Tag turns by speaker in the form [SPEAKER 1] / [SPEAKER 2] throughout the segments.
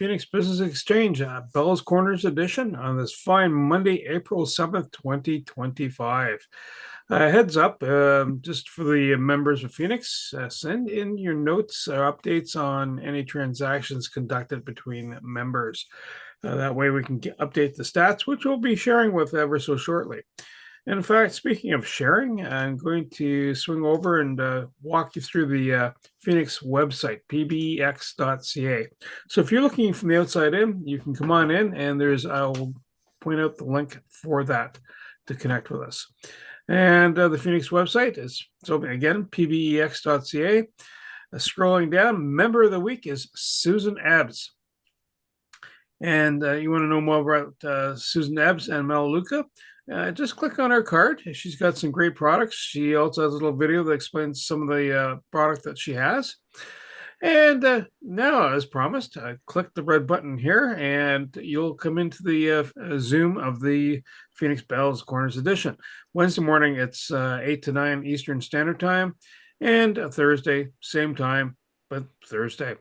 [SPEAKER 1] Phoenix Business Exchange, Bell's Corners edition on this fine Monday, April 7th, 2025. Heads up, just for the members of Phoenix, send in your notes or updates on any transactions conducted between members. That way we can update the stats, which we'll be sharing with ever so shortly. And in fact, speaking of sharing, I'm going to swing over and walk you through the Phoenix website, pbex.ca. So if you're looking from the outside in, you can come on in, and I'll point out the link for that to connect with us. And the Phoenix website is, so again, pbex.ca. Scrolling down, member of the week is Susan Ebbs. And you want to know more about Susan Ebbs and Melaleuca? Just click on her card. She's got some great products. She also has a little video that explains some of the product that she has. And now, as promised, click the red button here, and you'll come into the Zoom of the Phoenix Bell's Corners edition. Wednesday morning, it's 8 to 9 Eastern Standard Time, and Thursday, same time, but Thursday.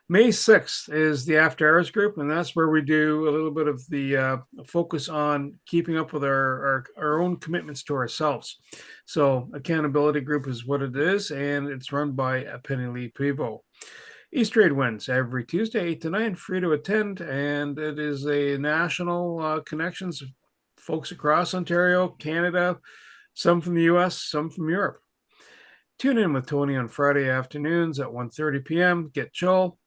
[SPEAKER 1] May 6th is the After Hours group, and that's where we do a little bit of the focus on keeping up with our own commitments to ourselves. So accountability group is what it is, and it's run by Penny Lee Pivo. East Trade wins every Tuesday, 8 to 9, free to attend, and it is a national connections of folks across Ontario, Canada, some from the US, some from Europe. Tune in with Tony on Friday afternoons at 1:30 p.m. Get chill,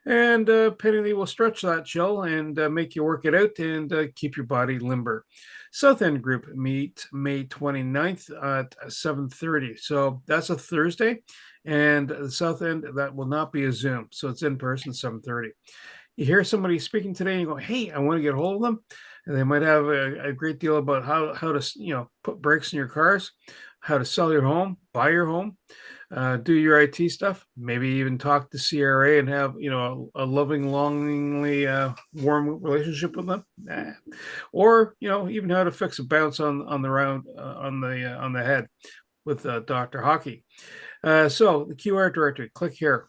[SPEAKER 1] and Penny Lee will stretch that chill and make you work it out and keep your body limber. South End Group meet May 29th at 7:30. So that's a Thursday, and the South End, that will not be a Zoom. So it's in person, 7:30. You hear somebody speaking today and you go, hey, I want to get a hold of them. And they might have a great deal about how to put brakes in your cars, how to sell your home, buy your home, do your IT stuff, maybe even talk to CRA and have a loving, longingly warm relationship with them, or even how to fix a bounce on the head with Dr. Hockey. So the QR directory, click here.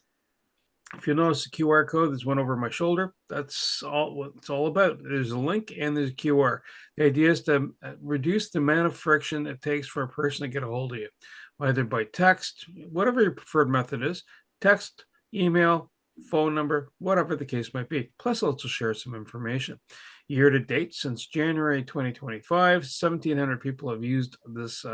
[SPEAKER 1] If you notice the QR code, there's one over my shoulder. That's all what it's all about. There's a link and there's a QR. The idea is to reduce the amount of friction it takes for a person to get a hold of you, either by text, whatever your preferred method is, text, email, phone number, whatever the case might be. Plus, also share some information. Year to date, since January 2025, 1,700 people have used this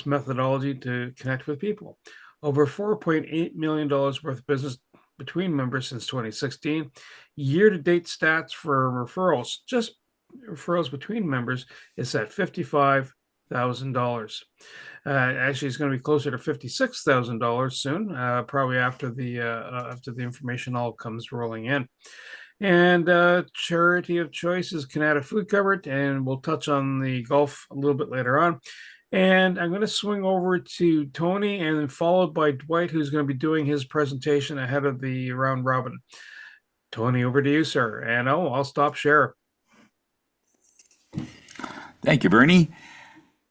[SPEAKER 1] methodology to connect with people. Over $4.8 million worth of business between members since 2016. Year-to-date stats for referrals, just referrals between members, is at $55,000. Actually, it's going to be closer to $56,000 soon, probably after the information all comes rolling in. And charity of choice is Canada Food Cupboard, and we'll touch on the golf a little bit later on. And I'm going to swing over to Tony, and then followed by Dwight, who's going to be doing his presentation ahead of the round robin. Tony, over to you, sir. And I'll stop share.
[SPEAKER 2] Thank you, Bernie. I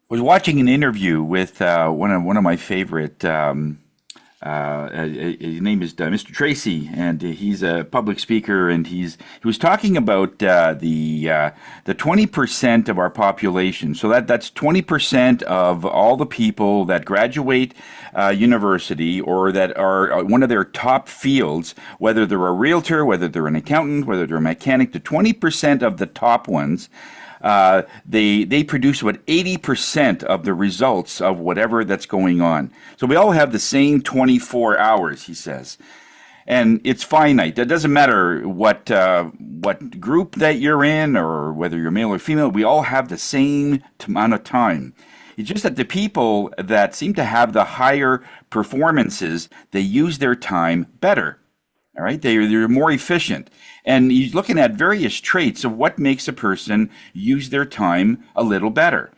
[SPEAKER 2] was watching an interview with one of my favorite. His name is Mr. Tracy, and he's a public speaker, and he was talking about the 20% of our population. So that's 20% of all the people that graduate university or that are one of their top fields, whether they're a realtor, whether they're an accountant, whether they're a mechanic. The 20% of the top ones. They produce about 80% of the results of whatever that's going on. So we all have the same 24 hours, he says. And it's finite. It doesn't matter what group that you're in or whether you're male or female, we all have the same amount of time. It's just that the people that seem to have the higher performances, they use their time better. All right, they're more efficient. And he's looking at various traits of what makes a person use their time a little better.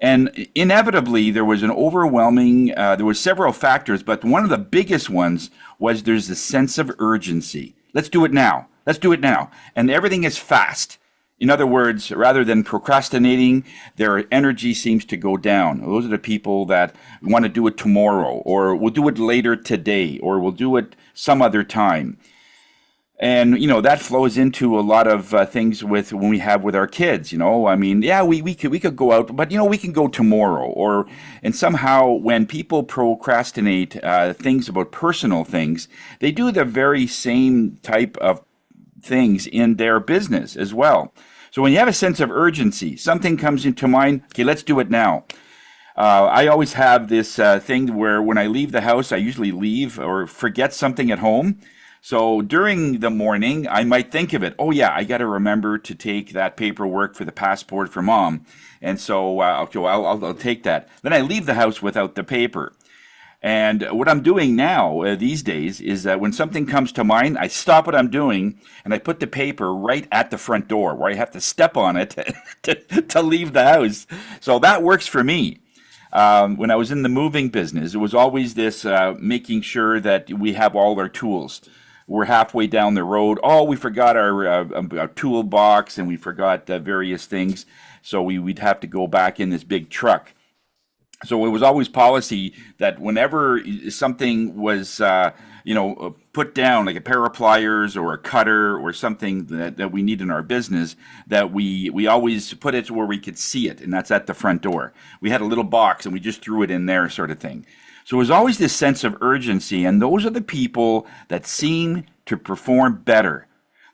[SPEAKER 2] And inevitably, there was an overwhelming, there were several factors, but one of the biggest ones was there's a sense of urgency. Let's do it now. Let's do it now. And everything is fast. In other words, rather than procrastinating, their energy seems to go down. Those are the people that want to do it tomorrow, or we'll do it later today, or we'll do it some other time. And that flows into a lot of things with when we have with our kids. I mean, yeah, we could go out, but we can go tomorrow. And somehow when people procrastinate things about personal things, they do the very same type of things in their business as well. So when you have a sense of urgency, something comes into mind. Okay, let's do it now. I always have this thing where when I leave the house, I usually leave or forget something at home. So during the morning, I might think of it. Oh yeah, I got to remember to take that paperwork for the passport for mom, and so okay, well, I'll take that. Then I leave the house without the paper. And what I'm doing now these days is that when something comes to mind, I stop what I'm doing and I put the paper right at the front door where I have to step on it to leave the house. So that works for me. When I was in the moving business, it was always this making sure that we have all our tools. We're halfway down the road. Oh, we forgot our toolbox and we forgot various things. So we'd have to go back in this big truck. So it was always policy that whenever something was, put down, like a pair of pliers or a cutter or something that we need in our business, that we always put it to where we could see it, and that's at the front door. We had a little box, and we just threw it in there, sort of thing. So it was always this sense of urgency, and those are the people that seem to perform better.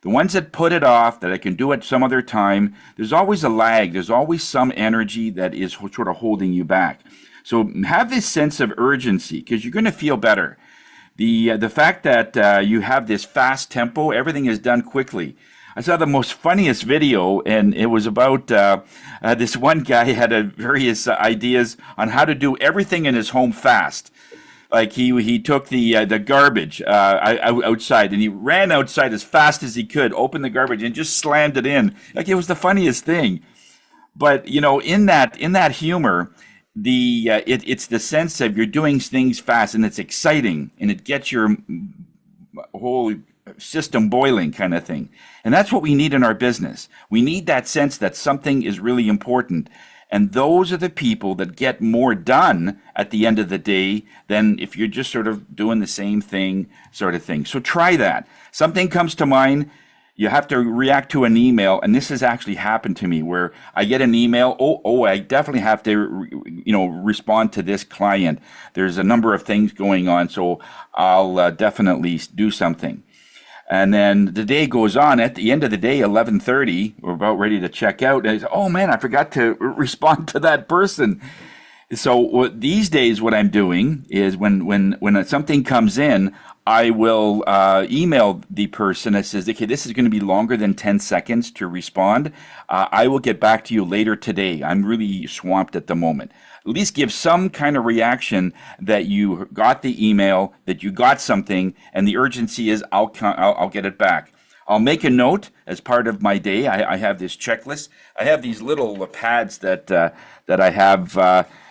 [SPEAKER 2] The ones that put it off, that I can do it some other time, there's always a lag. There's always some energy that is sort of holding you back. So have this sense of urgency because you're going to feel better. The fact that you have this fast tempo, everything is done quickly. I saw the most funniest video, and it was about this one guy had various ideas on how to do everything in his home fast. Like he took the garbage outside, and he ran outside as fast as he could, opened the garbage, and just slammed it in. Like it was the funniest thing. But in that humor, it's the sense of you're doing things fast, and it's exciting, and it gets your whole system boiling, kind of thing. And that's what we need in our business. We need that sense that something is really important. And those are the people that get more done at the end of the day than if you're just sort of doing the same thing, sort of thing. So try that. Something comes to mind, you have to react to an email, and this has actually happened to me where I get an email. I definitely have to, respond to this client. There's a number of things going on, so I'll definitely do something. And then the day goes on. At the end of the day, 11:30, we're about ready to check out. And I say, oh man, I forgot to respond to that person. So these days, what I'm doing is when something comes in, I will email the person that says, okay, this is going to be longer than 10 seconds to respond. I will get back to you later today. I'm really swamped at the moment. At least give some kind of reaction that you got the email, that you got something, and the urgency is I'll get it back. I'll make a note as part of my day. I have this checklist. I have these little pads that I have,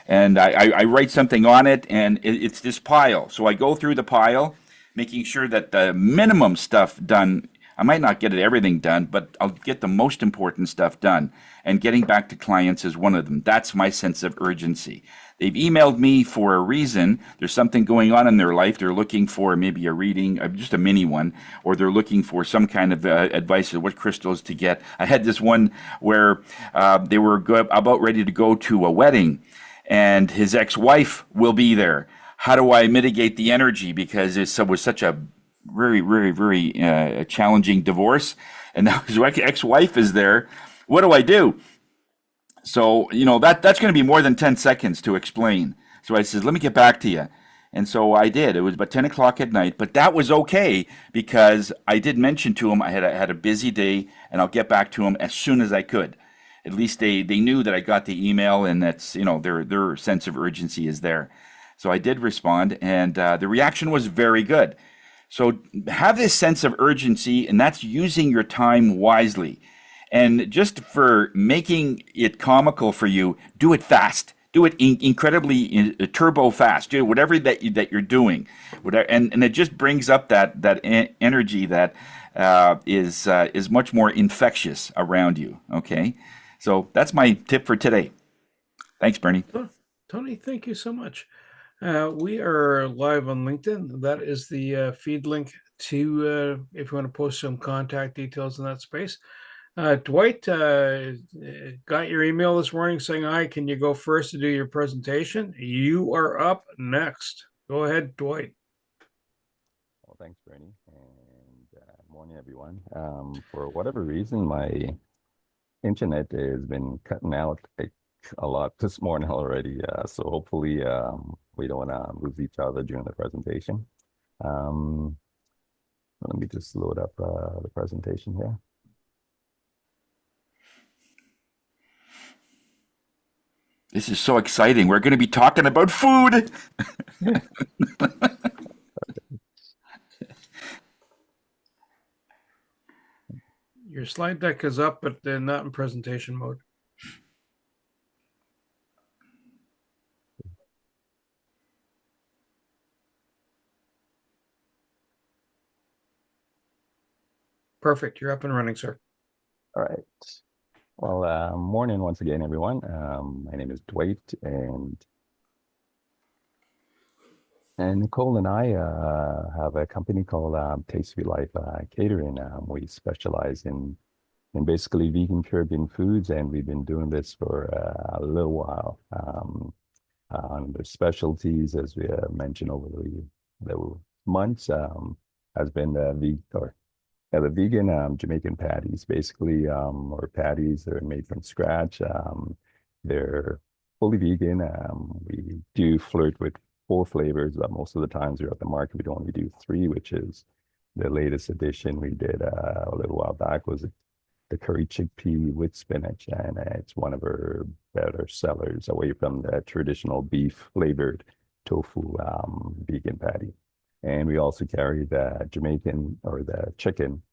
[SPEAKER 2] and I write something on it, and it's this pile. So I go through the pile, making sure that the minimum stuff done. I might not get everything done, but I'll get the most important stuff done. And getting back to clients is one of them. That's my sense of urgency. They've emailed me for a reason. There's something going on in their life. They're looking for maybe a reading, just a mini one, or they're looking for some kind of advice of what crystals to get. I had this one where they were about ready to go to a wedding, and his ex-wife will be there. How do I mitigate the energy? Because it was such a very, very, very challenging divorce. And now his ex-wife is there. What do I do? So, that's going to be more than 10 seconds to explain. So I says, let me get back to you. And so I did. It was about 10 o'clock at night, but that was okay because I did mention to him I had a busy day and I'll get back to him as soon as I could. At least they knew that I got the email and that's, their sense of urgency is there. So I did respond and the reaction was very good. So have this sense of urgency, and that's using your time wisely. And just for making it comical for you, do it fast. Do it incredibly turbo fast. Do whatever that you're doing, whatever, and it just brings up that energy that is much more infectious around you. Okay, so that's my tip for today. Thanks, Bernie.
[SPEAKER 1] Tony, thank you so much. We are live on LinkedIn. That is the feed link to if you want to post some contact details in that space. Dwight, got your email this morning saying, "Hi, can you go first to do your presentation?" You are up next. Go ahead, Dwight.
[SPEAKER 3] Well, thanks, Bernie, and morning, everyone. For whatever reason, my internet has been cutting out a lot this morning already. So hopefully, we don't lose each other during the presentation. Um, Let me just load up the presentation here.
[SPEAKER 2] This is so exciting. We're going to be talking about food.
[SPEAKER 1] Your slide deck is up, but they're not in presentation mode. Perfect. You're up and running, sir.
[SPEAKER 3] All right. Well, morning once again, everyone. My name is Dwight, and Nicole and I have a company called Tasty Life Catering. We specialize in basically vegan Caribbean foods, and we've been doing this for a little while. The specialties, as we mentioned over the months, has been the vegan Jamaican patties, basically, or patties that are made from scratch. They're fully vegan. We do flirt with 4 flavors, but most of the times we're at the market, we'd only do 3, which is the latest addition we did a little while back was the curry chickpea with spinach, and it's one of our better sellers away from the traditional beef flavored tofu vegan patty. And we also carry the Jamaican or the chicken,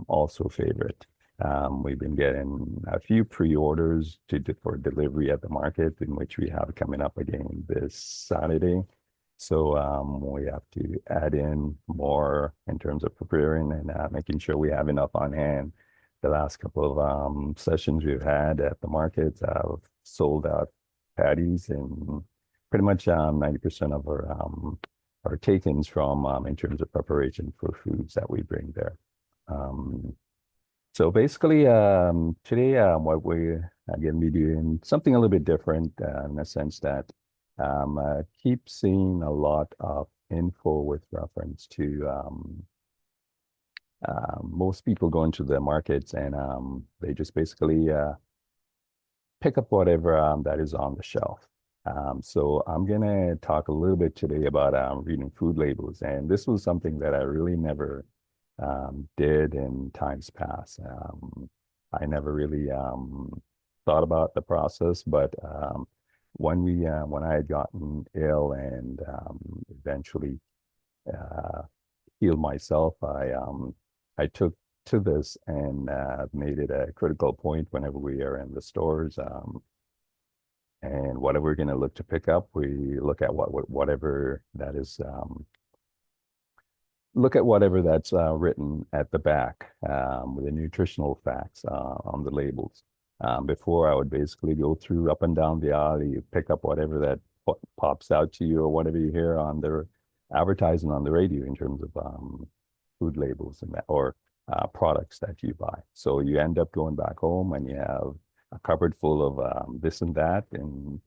[SPEAKER 3] also favorite. We've been getting a few pre-orders for delivery at the market, in which we have coming up again this Saturday. So we have to add in more in terms of preparing and making sure we have enough on hand. The last couple of sessions we've had at the markets have sold out patties, and pretty much 90% of our takings from in terms of preparation for foods that we bring there. So basically, today what we're going to be doing something a little bit different in the sense that I keep seeing a lot of info with reference to most people go into the markets and they just basically pick up whatever that is on the shelf. So I'm going to talk a little bit today about reading food labels. And this was something that I really never did in times past. I never really thought about the process, but when I had gotten ill and eventually healed myself, I took to this and made it a critical point whenever we are in the stores. And whatever we're going to look to pick up, we look at whatever that is. Look at whatever that's written at the back with the nutritional facts on the labels. Before I would basically go through up and down the aisle, you pick up whatever that pops out to you or whatever you hear on their advertising on the radio in terms of food labels and that, or products that you buy. So you end up going back home and you have a cupboard full of this and that, and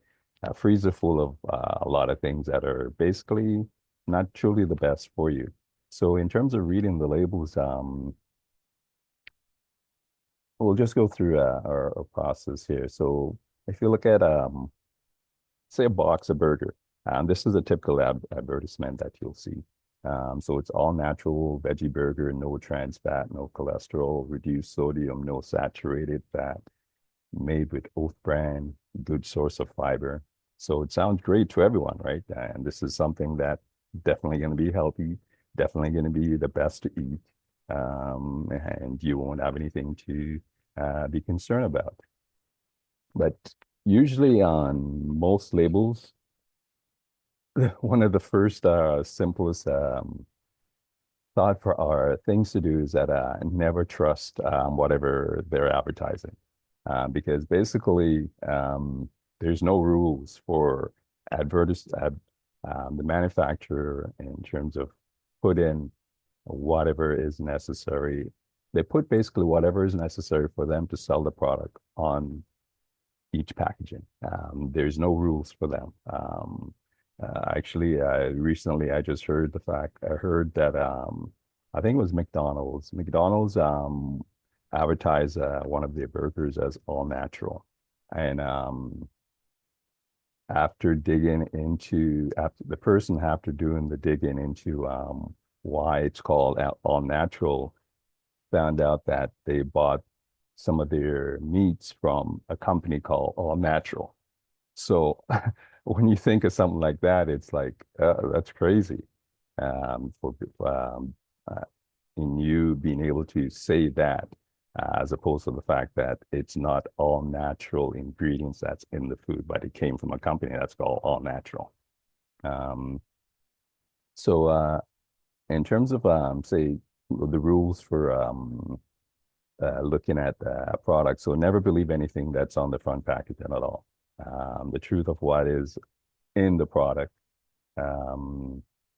[SPEAKER 3] a freezer full of a lot of things that are basically not truly the best for you. So in terms of reading the labels, we'll just go through our process here. So if you look at, say, a box of burger, this is a typical advertisement that you'll see. So it's all natural veggie burger, no trans fat, no cholesterol, reduced sodium, no saturated fat, made with oat bran, good source of fiber. So it sounds great to everyone, right? And this is something that definitely going to be healthy, definitely going to be the best to eat, and you won't have anything to be concerned about. But usually on most labels, one of the first simplest thought for our things to do is that never trust whatever they're advertising, because basically there's no rules for the manufacturer in terms of put in whatever is necessary. They put basically whatever is necessary for them to sell the product on each packaging. There's no rules for them. Actually, recently I just heard I heard that I think it was McDonald's. McDonald's advertised one of their burgers as all natural, and after the person after doing the digging into why it's called all natural, found out that they bought some of their meats from a company called All Natural. So when you think of something like that, it's like that's crazy. For uh, in you being able to say that, as opposed to the fact that it's not all natural ingredients that's in the food, but it came from a company that's called All Natural. Um, so in terms of say the rules for looking at products. So never believe anything that's on the front packaging at all. The truth of what is in the product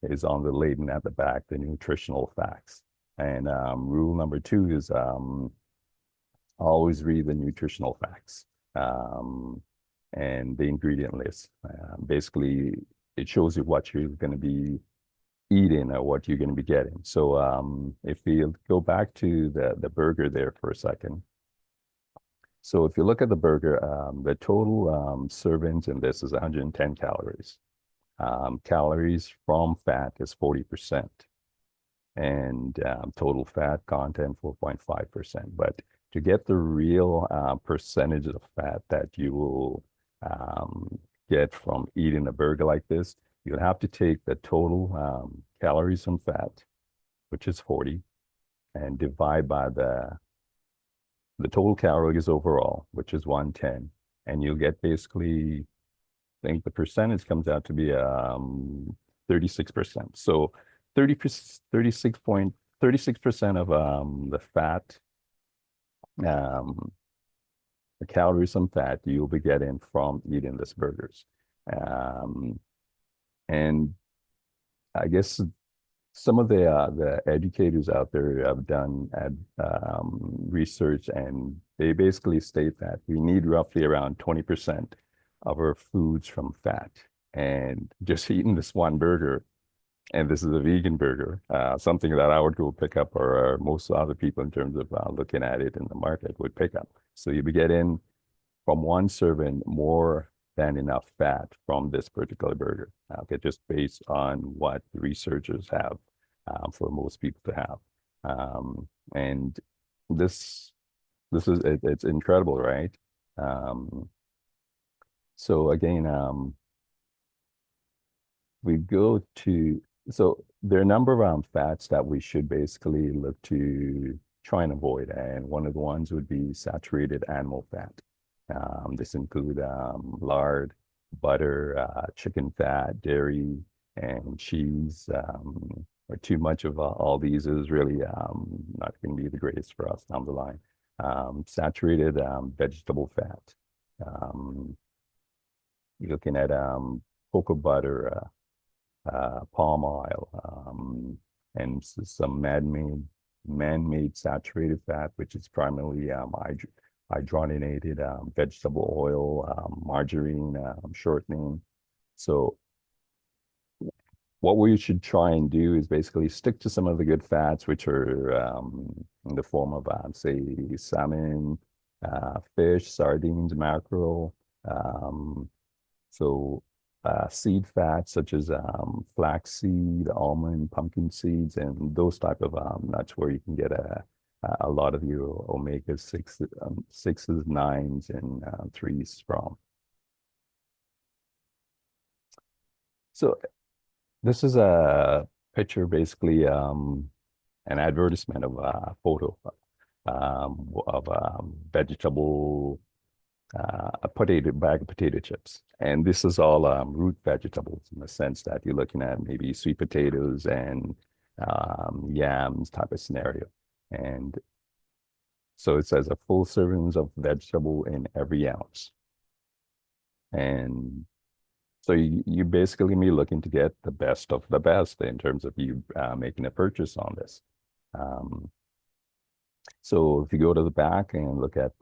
[SPEAKER 3] is on the label at the back, the nutritional facts. And rule number 2 is always read the nutritional facts and the ingredient list. Basically, it shows you what you're going to be eating or what you're going to be getting. So if you go back to the burger there for a second. So if you look at the burger, the total servings in this is 110 calories. Calories from fat is 40%, and total fat content 4.5%. But to get the real percentage of fat that you will get from eating a burger like this, you'll have to take the total calories from fat, which is 40, and divide by the total calories overall, which is 110, and you'll get basically, I think the percentage comes out to be 36%. So 36% of the fat, the calories from fat you'll be getting from eating this burgers. And I guess some of the educators out there have done research, and they basically state that we need roughly around 20% of our foods from fat. And just eating this one burger, and this is a vegan burger, something that I would go pick up, or most other people in terms of looking at it in the market would pick up. So you'll be getting from one serving more than enough fat from this particular burger. Okay, just based on what researchers have for most people to have. And this is it's incredible, right? So again, we go to, so there are a number of fats that we should basically look to try and avoid, and one of the ones would be saturated animal fat. This include lard, butter, chicken fat, dairy, and cheese. Or too much of all these is really not going to be the greatest for us down the line. Saturated vegetable fat. You're looking at cocoa butter, palm oil, and some man-made saturated fat, which is primarily hydrogenated vegetable oil, margarine, shortening. So what we should try and do is basically stick to some of the good fats, which are in the form of, say, salmon, fish, sardines, mackerel. So seed fats such as flaxseed, almond, pumpkin seeds, and those type of nuts where you can get a lot of your omega 6s, 9s, and 3s from. So this is a picture, basically an advertisement of a photo of vegetable, a bag of potato chips. And this is all root vegetables, in the sense that you're looking at maybe sweet potatoes and yams type of scenario. And so it says a full servings of vegetable in every ounce. And So you basically be looking to get the best of the best in terms of you making a purchase on this. Um, so if you go to the back and look at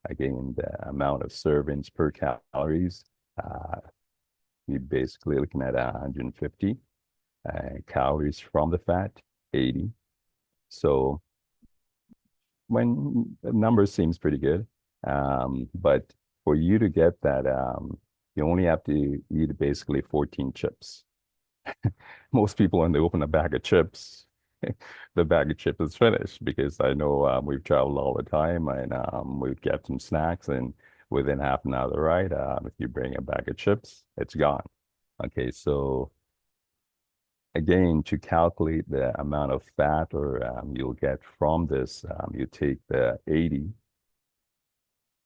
[SPEAKER 3] again the amount of servings per calories, you're basically looking at 150 calories from the fat, 80. So when the number seems pretty good, but for you to get that, you only have to eat basically 14 chips. Most people, when they open a bag of chips, the bag of chips is finished because I know we've traveled all the time and we've got some snacks, and within half an hour of the ride, if you bring a bag of chips, it's gone. Okay, so again, to calculate the amount of fat or you'll get from this, you take the 80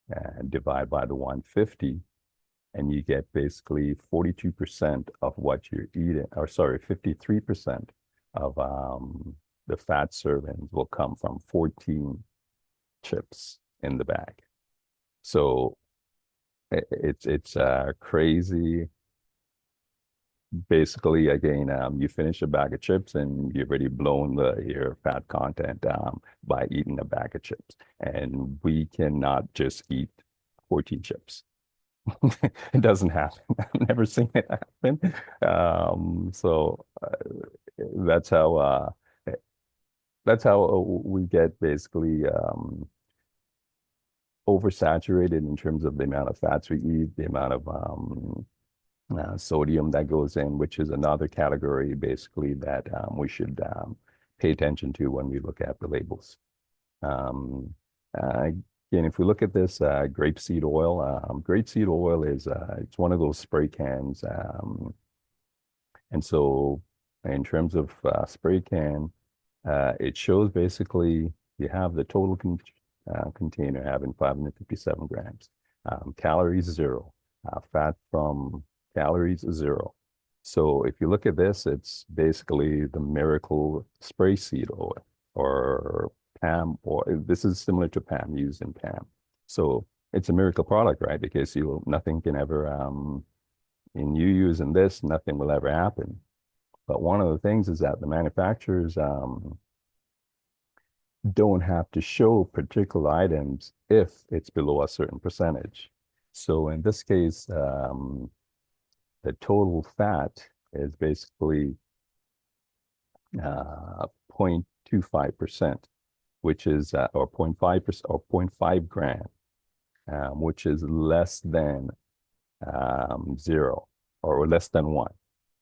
[SPEAKER 3] and divide by the 150, and you get basically 42% of what you're eating, or sorry, 53% of the fat servings will come from 14 chips in the bag. So it's crazy. Basically, again, you finish a bag of chips and you've already blown your fat content by eating a bag of chips. And we cannot just eat 14 chips. It doesn't happen. I've never seen it happen. So that's how we get basically oversaturated in terms of the amount of fats we eat, the amount of sodium that goes in, which is another category basically that we should pay attention to when we look at the labels. Again, if we look at this grapeseed oil is it's one of those spray cans. And so in terms of spray can, it shows basically you have the total container having 557 grams. Calories, 0. Fat from calories, 0. So if you look at this, it's basically the Miracle spray seed oil or PAM, or this is similar to PAM, used in PAM. So it's a miracle product, right? Because nothing can ever, in you using this, nothing will ever happen. But one of the things is that the manufacturers don't have to show particular items if it's below a certain percentage. So in this case, the total fat is basically 0.25%, which is, or 0.5% or 0.5 gram, which is less than 0 or less than 1.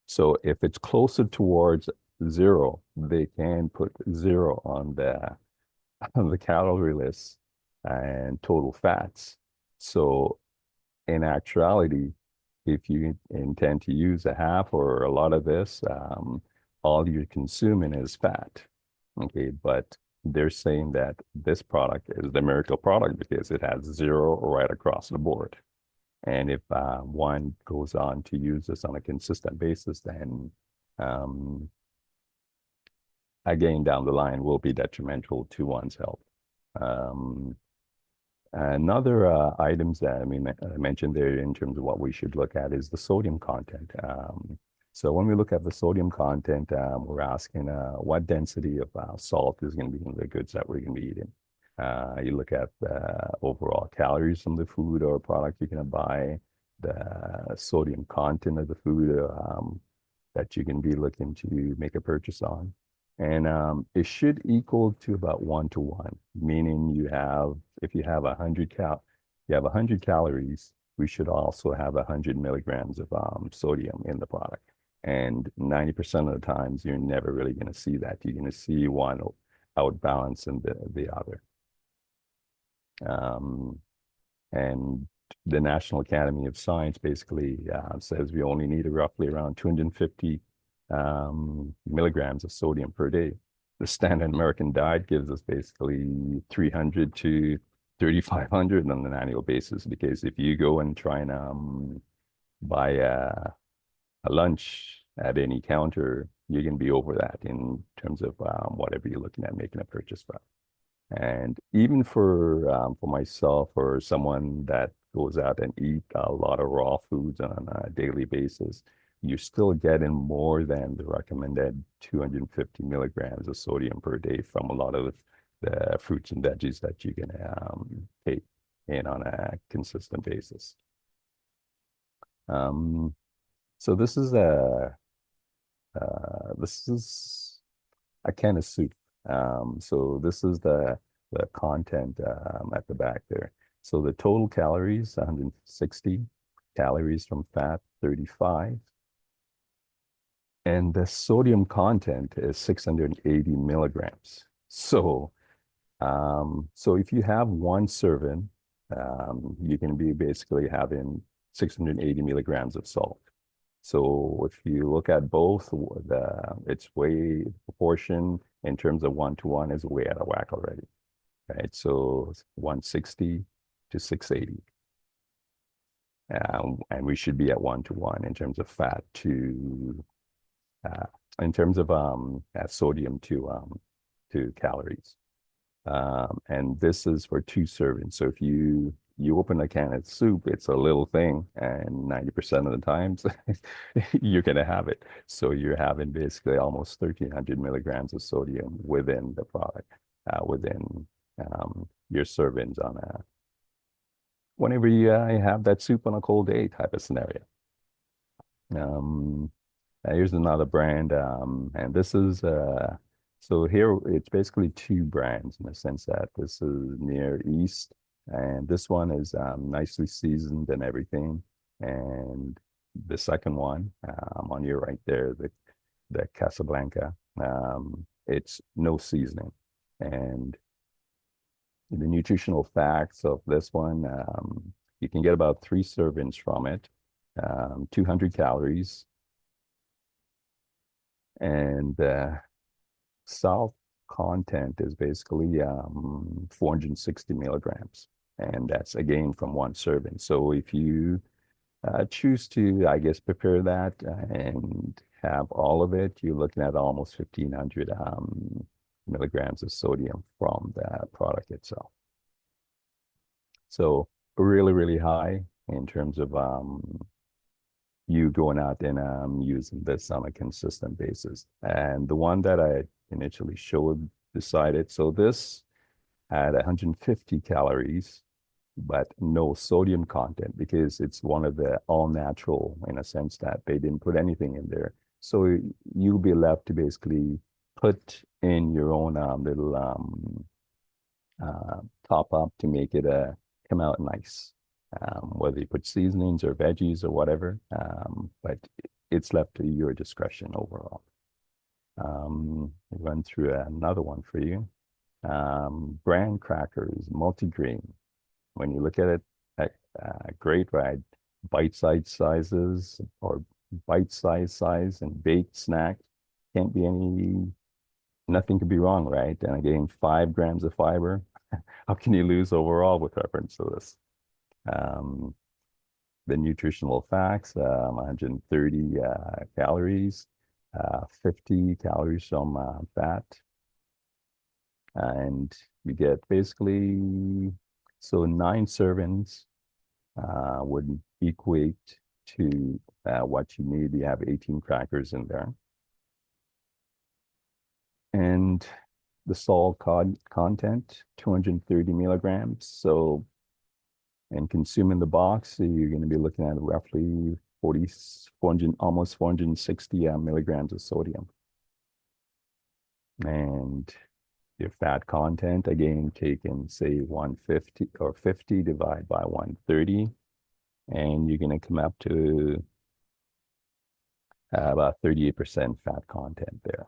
[SPEAKER 3] So if it's closer towards 0, they can put 0 on the calorie list and total fats. So in actuality, if you intend to use a half or a lot of this, all you're consuming is fat. Okay, but they're saying that this product is the miracle product because it has 0 right across the board. And if one goes on to use this on a consistent basis, then again, down the line will be detrimental to one's health. Another items that I mentioned there in terms of what we should look at is the sodium content. So when we look at the sodium content, we're asking what density of salt is going to be in the goods that we're going to be eating. You look at the overall calories from the food or product you're going to buy, the sodium content of the food that you can be looking to make a purchase on. And it should equal to about 1-to-1, meaning if you have 100 calories, we should also have 100 milligrams of sodium in the product. And 90% of the times, you're never really going to see that. You're going to see one outbalancing the other. And the National Academy of Science basically says we only need roughly around 250 milligrams of sodium per day. The standard American diet gives us basically 300 to 3,500 on an annual basis, because if you go and try and buy a lunch at any counter, you're going to be over that in terms of whatever you're looking at making a purchase for. And even for myself or someone that goes out and eat a lot of raw foods on a daily basis, you're still getting more than the recommended 250 milligrams of sodium per day from a lot of the fruits and veggies that you can take in on a consistent basis. So this is a can of soup. So this is the content at the back there. So the total calories, 160 calories from fat, 35. And the sodium content is 680 milligrams. So if you have one serving, you can be basically having 680 milligrams of salt. So if you look at both, it's way proportion in terms of 1-to-1 is way out of whack already, right? So 160 to 680. And we should be at 1-to-1 in terms of fat to, in terms of sodium to calories. And this is for 2 servings. So if you open a can of soup, it's a little thing, and 90% of the times you're going to have it. So you're having basically almost 1,300 milligrams of sodium within the product, within your servings on whenever you have that soup on a cold day type of scenario. Here's another brand, and this is so here it's basically 2 brands in the sense that this is Near East, and this one is nicely seasoned and everything. And the second one on your right there, the Casablanca, it's no seasoning. And the nutritional facts of this one, you can get about 3 servings from it, 200 calories. And salt content is basically 460 milligrams. And that's again from 1 serving. So if you choose to, I guess, prepare that and have all of it, you're looking at almost 1,500 milligrams of sodium from the product itself. So really, really high in terms of you going out and using this on a consistent basis. And the one that I initially showed beside it, so this had 150 calories, but no sodium content because it's one of the all natural in a sense that they didn't put anything in there. So you'll be left to basically put in your own little top up to make it come out nice. Whether you put seasonings or veggies or whatever, but it's left to your discretion overall. Run through another one for you. Bran crackers, multigrain. When you look at it, great, right? Bite-sized sizes or bite-sized size and baked snack. Can't be nothing could be wrong, right? And again, 5 grams of fiber. How can you lose overall with reference to this? The nutritional facts, 130 calories, 50 calories from fat. And you get basically, so 9 servings would equate to what you need. You have 18 crackers in there. And the salt content, 230 milligrams. So and consuming the box, so you're going to be looking at roughly 400, almost 460 milligrams of sodium. And your fat content, again, taken, say, 150 or 50 divided by 130, and you're going to come up to about 38% fat content there.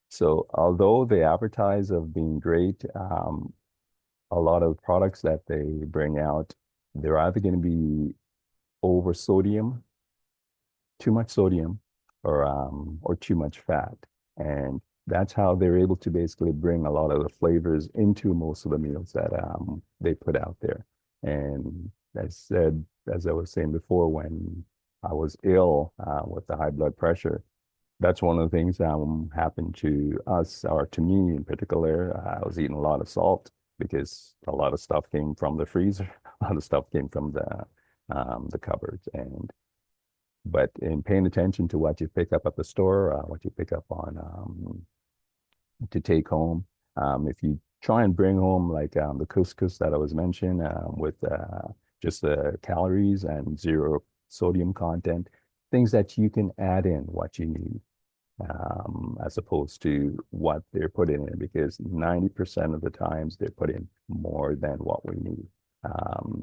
[SPEAKER 3] So although they advertise of being great, a lot of products that they bring out, they're either going to be over sodium, too much sodium, or too much fat. And that's how they're able to basically bring a lot of the flavors into most of the meals that they put out there. And as I was saying before, when I was ill with the high blood pressure, that's one of the things happened to us, or to me in particular. I was eating a lot of salt. because a lot of stuff came from the freezer, a lot of stuff came from the cupboards, and but in paying attention to what you pick up at the store, what you pick up on to take home. If you try and bring home like the couscous that I was mentioning with just the calories and zero sodium content, things that you can add in what you need as opposed to what they're putting in, because 90% of the times they're putting more than what we need.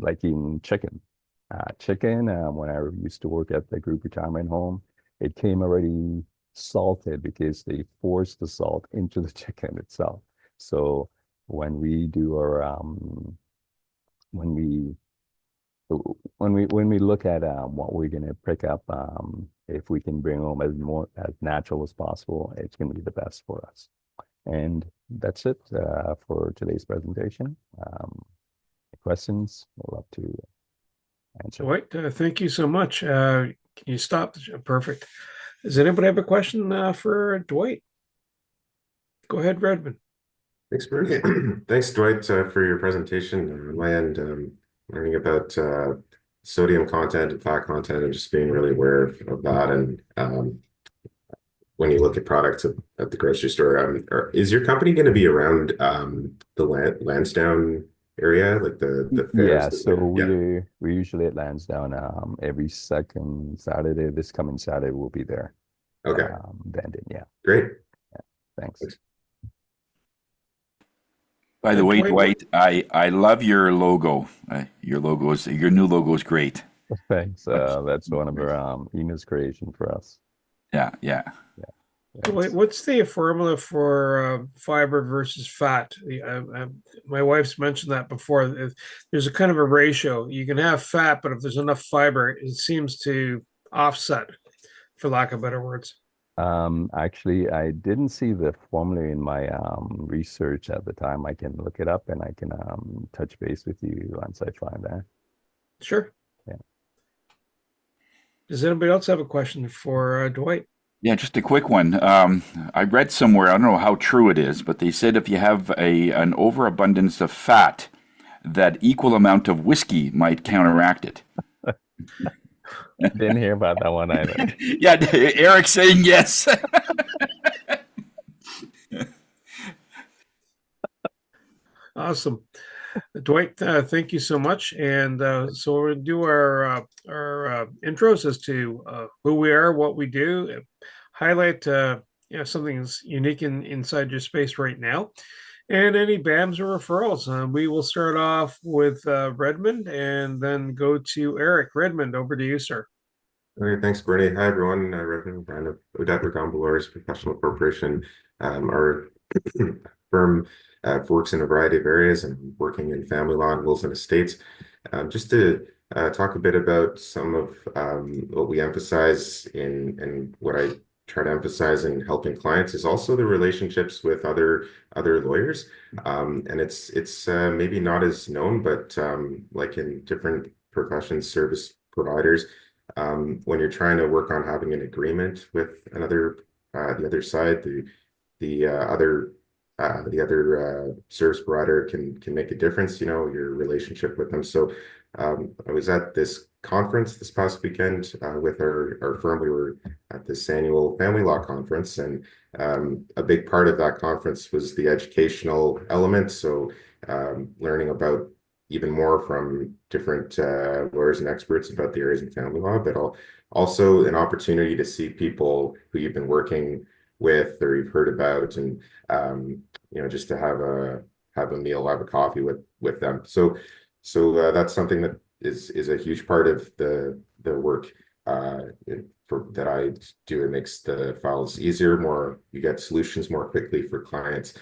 [SPEAKER 3] Like in chicken. Chicken, when I used to work at the group retirement home, it came already salted because they forced the salt into the chicken itself. So when we do our when we when we look at what we're going to pick up, if we can bring home as natural as possible, it's going to be the best for us. And that's it for today's presentation. Questions? We'd love to answer.
[SPEAKER 1] Dwight, thank you so much. Can you stop? Perfect. Does anybody have a question for Dwight? Go ahead, Redmond.
[SPEAKER 4] Thanks, Bernie. Thanks, Dwight, for your presentation. On my end, learning about sodium content and fat content and just being really aware of that. And when you look at products at the grocery store, is your company going to be around the Lansdowne area, like the fairs?
[SPEAKER 3] Yeah, so we're usually at Lansdowne every second Saturday. This coming Saturday we'll be there.
[SPEAKER 4] Okay.
[SPEAKER 3] Vending, yeah.
[SPEAKER 4] Great.
[SPEAKER 3] Yeah, thanks.
[SPEAKER 2] By the way, Dwight, I love your logo. Your new logo is great.
[SPEAKER 3] Thanks. That's one of our Ina's creation for us.
[SPEAKER 2] Yeah.
[SPEAKER 1] Wait, what's the formula for fiber versus fat? My wife's mentioned that before. There's a kind of a ratio. You can have fat, but if there's enough fiber, it seems to offset, for lack of better words.
[SPEAKER 3] Actually, I didn't see the formula in my research at the time. I can look it up and I can touch base with you once I find that.
[SPEAKER 1] Sure.
[SPEAKER 3] Yeah.
[SPEAKER 1] Does anybody else have a question for Dwight?
[SPEAKER 2] Yeah, just a quick one. I read somewhere, I don't know how true it is, but they said if you have an overabundance of fat, that equal amount of whiskey might counteract it.
[SPEAKER 3] Didn't hear about that one either.
[SPEAKER 2] Yeah, Eric saying yes.
[SPEAKER 1] Awesome. Dwight, thank you so much. And so we'll do our intros as to who we are, what we do, highlight something that's unique inside your space right now, and any BAMs or referrals. We will start off with Redmond and then go to Eric. Redmond, over to you, sir.
[SPEAKER 4] Okay, thanks, Bernie. Hi, everyone. Redmond Brand of Odette Gambalors Professional Corporation. Our firm works in a variety of areas and working in family law and wills and estates. Just to talk a bit about some of what we emphasize and what I try to emphasize in helping clients is also the relationships with other lawyers. And it's maybe not as known, but like in different professions, service providers, when you're trying to work on having an agreement with the other side, the other service provider can make a difference, your relationship with them. So I was at this conference this past weekend with our firm. We were at this annual family law conference, and a big part of that conference was the educational element. So learning about even more from different lawyers and experts about the areas of family law, but also an opportunity to see people who you've been working with or you've heard about, and just to have a meal, have a coffee with them. So that's something that is a huge part of the work that I do. It makes the files easier, you get solutions more quickly for clients,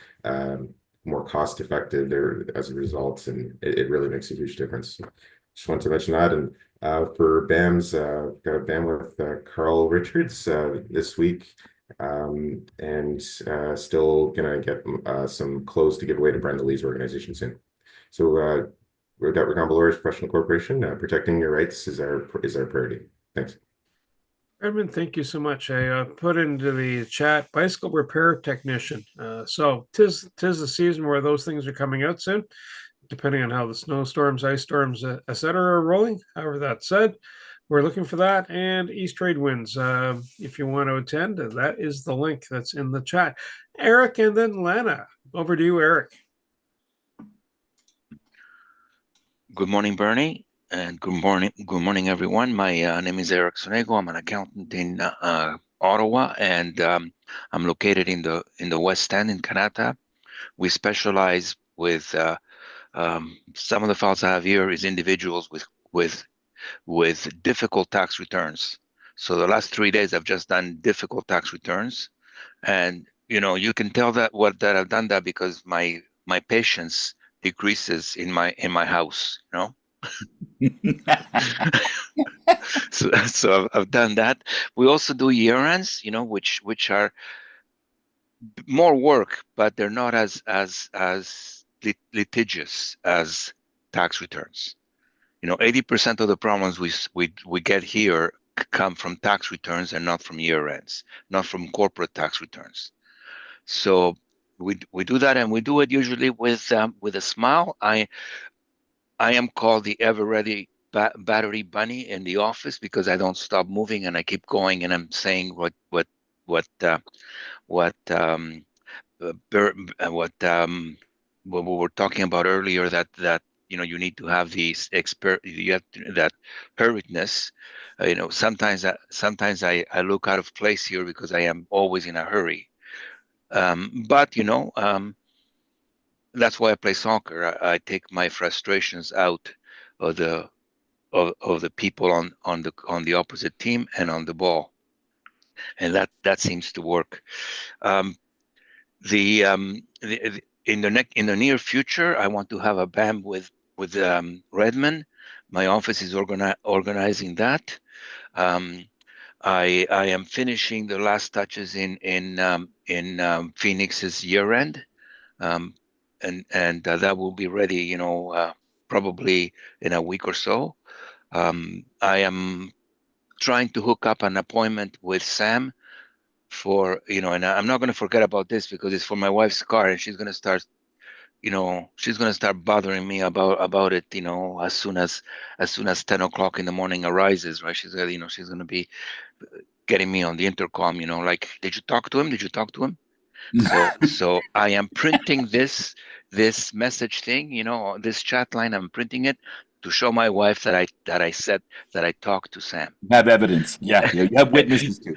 [SPEAKER 4] more cost effective there as a result, and it really makes a huge difference. Just want to mention that. And for BAMs, got a BAM with Carl Richards this week, and still gonna get some clothes to give away to Brenda Lee's organization soon. So Odette Lawyers Professional Corporation, protecting your rights is our priority. Thanks.
[SPEAKER 1] Edmund, thank you so much. I put into the chat bicycle repair technician. So tis the season where those things are coming out soon, depending on how the snowstorms, ice storms, etc. are rolling. However, that said, we're looking for that and east trade winds. If you want to attend, that is the link that's in the chat. Eric and then Lana. Over to you, Eric.
[SPEAKER 5] Good morning, Bernie, and good morning, everyone. My name is Eric Sonego. I'm an accountant in Ottawa, and I'm located in the West End in Canada. We specialize with some of the files I have here is individuals with difficult tax returns. So the last 3 days I've just done difficult tax returns, and you can tell that I've done that because my patience decreases in my house. So I've done that. We also do year ends, which are more work, but they're not as litigious as tax returns. 80% of the problems we get here come from tax returns and not from year ends, not from corporate tax returns. So we do that, and we do it usually with a smile. I am called the ever ready battery bunny in the office because I don't stop moving and I keep going, and I'm saying what we were talking about earlier, that you need to have these that hurriedness. Sometimes I look out of place here because I am always in a hurry. But that's why I play soccer. I take my frustrations out of the people on the opposite team and on the ball, and that seems to work. In the near future, I want to have a BAM with Redmond. My office is organizing that. I am finishing the last touches in Phoenix's year end. And that will be ready, probably in a week or so. I am trying to hook up an appointment with Sam for, and I'm not going to forget about this because it's for my wife's car, and she's going to start bothering me about it, as soon as 10 o'clock in the morning arises, right? She's going to be getting me on the intercom, like, did you talk to him? Did you talk to him? So I am printing this message thing, this chat line. I'm printing it to show my wife that I said that I talked to Sam.
[SPEAKER 2] Have evidence. Yeah, you have witnesses too.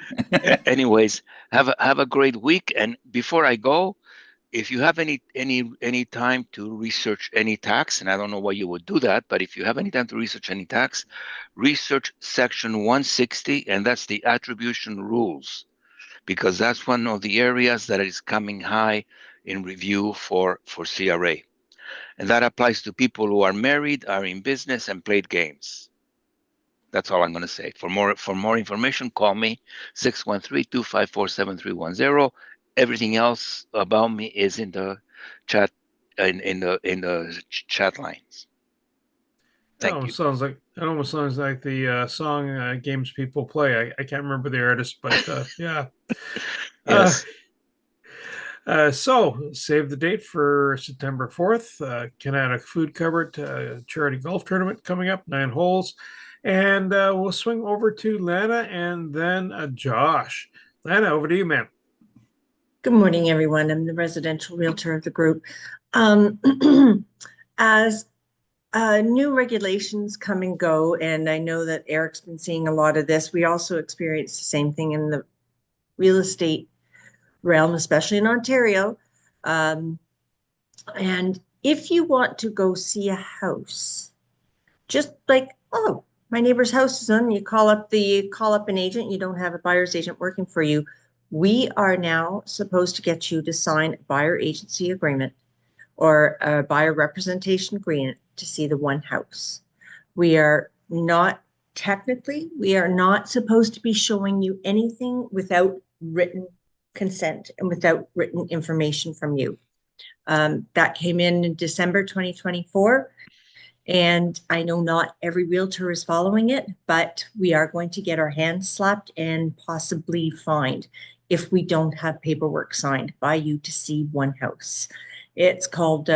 [SPEAKER 5] Anyways, have a great week. And before I go, if you have any time to research any tax, and I don't know why you would do that, but if you have any time to research any tax, research section 160, and that's the attribution rules, because that's one of the areas that is coming high in review for CRA. And that applies to people who are married, are in business, and played games. That's all I'm going to say. For more information, call me 613-254-7310. Everything else about me is in the chat, in the chat lines. Thank you.
[SPEAKER 1] It almost sounds like the song games people play. I can't remember the artist, but yeah.
[SPEAKER 5] Yes.
[SPEAKER 1] So save the date for September 4th. Canada Food Cupboard charity golf tournament coming up, 9 holes. And we'll swing over to Lana and then Josh. Lana, over to you, ma'am.
[SPEAKER 6] Good morning, everyone. I'm the residential realtor of the group. As new regulations come and go, and I know that Eric's been seeing a lot of this, we also experience the same thing in the real estate realm, especially in Ontario. And if you want to go see a house, just like, oh, my neighbor's house is on, you call up an agent, you don't have a buyer's agent working for you. We are now supposed to get you to sign a buyer agency agreement or a buyer representation agreement to see the one house. We are not supposed to be showing you anything without written consent and without written information from you. That came in December 2024. And I know not every realtor is following it, but we are going to get our hands slapped and possibly fined if we don't have paperwork signed by you to see one house. It's called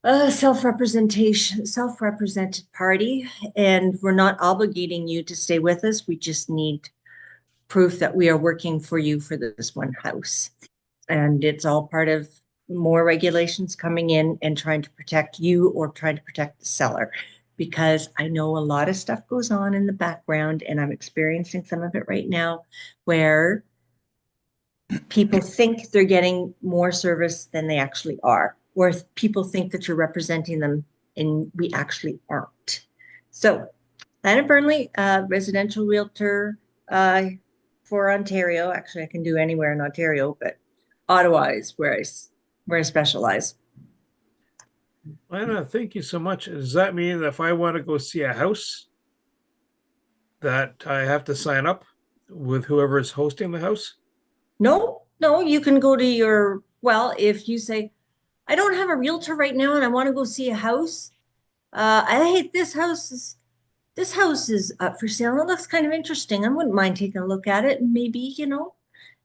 [SPEAKER 6] self-represented party, and we're not obligating you to stay with us. We just need proof that we are working for you for this one house. And it's all part of more regulations coming in and trying to protect you or trying to protect the seller, because I know a lot of stuff goes on in the background, and I'm experiencing some of it right now, where people think they're getting more service than they actually are, or people think that you're representing them and we actually aren't. So Anna Burnley, residential realtor for Ontario. Actually, I can do anywhere in Ontario, but Ottawa is where I specialize.
[SPEAKER 1] Lana, thank you so much. Does that mean that if I want to go see a house, that I have to sign up with whoever is hosting the house?
[SPEAKER 6] No, you can go to if you say, I don't have a realtor right now and I want to go see a house. I hate this house is up for sale. It looks kind of interesting. I wouldn't mind taking a look at it. And maybe,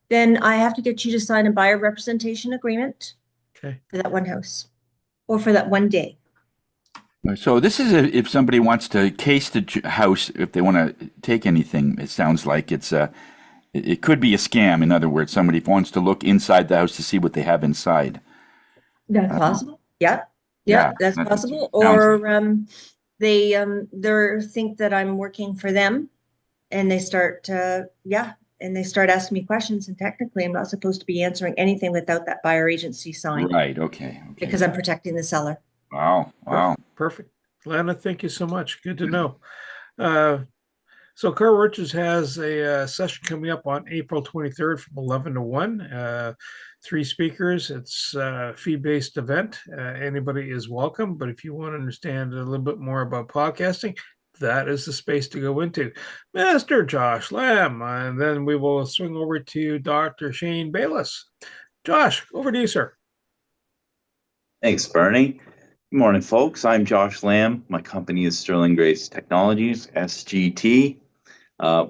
[SPEAKER 6] then I have to get you to sign a buyer representation agreement
[SPEAKER 1] for
[SPEAKER 6] that one house or for that one day.
[SPEAKER 2] So this is if somebody wants to case the house, if they want to take anything. It sounds like it could be a scam. In other words, somebody wants to look inside the house to see what they have inside.
[SPEAKER 6] That's possible. Yeah, that's possible. Or they think that I'm working for them, and they start and they start asking me questions, and technically I'm not supposed to be answering anything without that buyer agency signed.
[SPEAKER 2] Right. Okay.
[SPEAKER 6] Because I'm protecting the seller.
[SPEAKER 2] Wow.
[SPEAKER 1] Perfect. Lana, thank you so much. Good to know. So Carl Richards has a session coming up on April 23rd from 11 to 1. 3 speakers. It's a fee-based event. Anybody is welcome, but if you want to understand a little bit more about podcasting, that is the space to go into. Master Josh Lamb, and then we will swing over to Dr. Shane Bayless. Josh, over to you, sir.
[SPEAKER 7] Thanks, Bernie. Good morning, folks. I'm Josh Lamb. My company is Sterling Grace Technologies, SGT.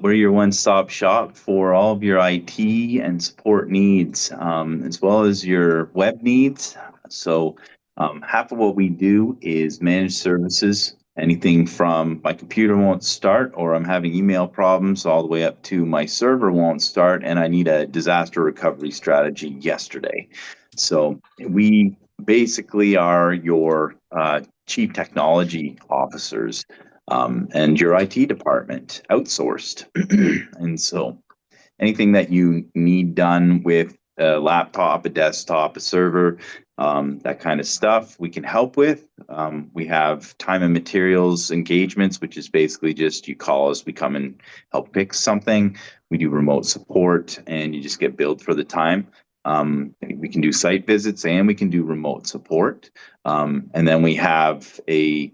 [SPEAKER 7] We're your one-stop shop for all of your IT and support needs, as well as your web needs. So half of what we do is managed services, anything from my computer won't start or I'm having email problems all the way up to my server won't start and I need a disaster recovery strategy yesterday. So we basically are your chief technology officers and your IT department outsourced. And so anything that you need done with a laptop, a desktop, a server, that kind of stuff, we can help with. We have time and materials engagements, which is basically just you call us, we come and help fix something. We do remote support and you just get billed for the time. We can do site visits and we can do remote support. And then we have three